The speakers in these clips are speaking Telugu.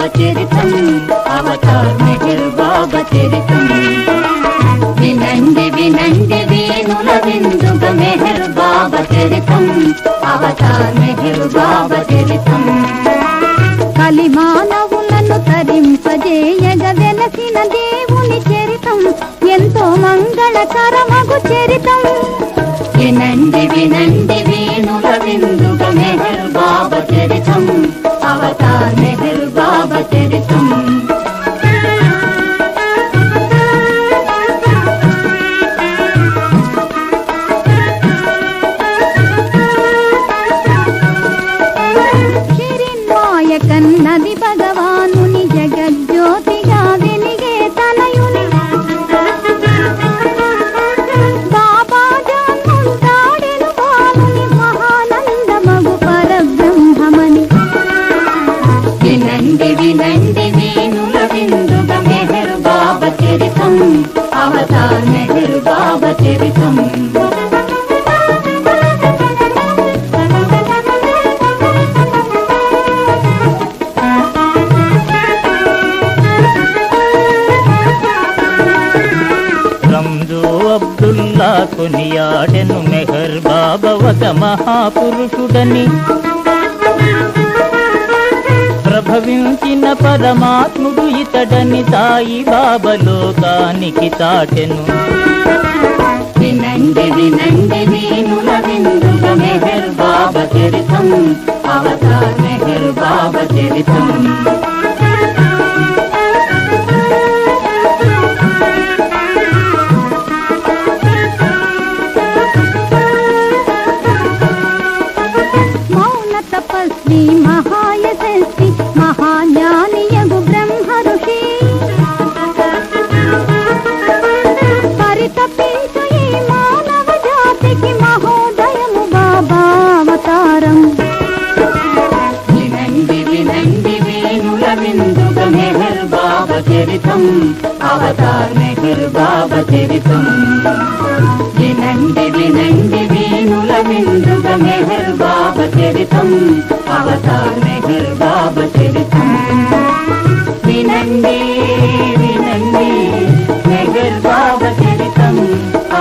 బాబా చరితం అవతార్ మెహర్ బాబా చరితం వినండి వినండి వేణుల విందుగ మెహర్ బాబా చరితం అవతార్ మెహర్ బాబా చరితం కలి మానవులను తరింపజేయగ వెలసిన దేవుని చరితం ఎంతో మంగళకరమగు చరితం వినండి వినండి వేణుల విందుగ మెహర్ బాబా చరితం అవతార్ మెహర్ బాబా చరితం కన్నది భగవానుని జగజ్యోతిగా వెలిగే తనయుని బాబా జన్ముంటాడెను బాలుని మహానందమగు పరబ్రహ్మమని వినండి వినండి వేణుల విందుగ మెహర్ బాబా చరితం అవతార్ మెహర్ బాబా చరితం అబ్దుల్లా కొనియాడెను మెహర్ బాబా ఒక మహాపురుషుడని ప్రభవించిన పరమాత్ముడు ఇతడని సాయి బాబా లోకానికి చాటెను వినండి వినండి వేణుల విందుగ మెహర్ బాబా చరితం అవతార్ మెహర్ బాబా చరితం తపస్వి మహాయశస్వి మహాజ్ఞానియగు బ్రహ్మ ఋషి పరితపించు ఈ మానవ జాతికి మహోదయము బాబా అవతారం వినండి వినండి వేణుల విందుగ మెహర్ బాబా చరితం అవతార్ మెహర్ బాబా చరితం వినండి వినండి వేణుల విందుగ మెహర్ బాబా చరితం అవతార్ మెహర్ బాబా చరితం వినండి వినండి మెహర్ బాబా చరితం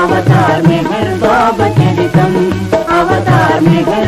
అవతార్ మెహర్ బాబా చరితం అవతార్ మెహర్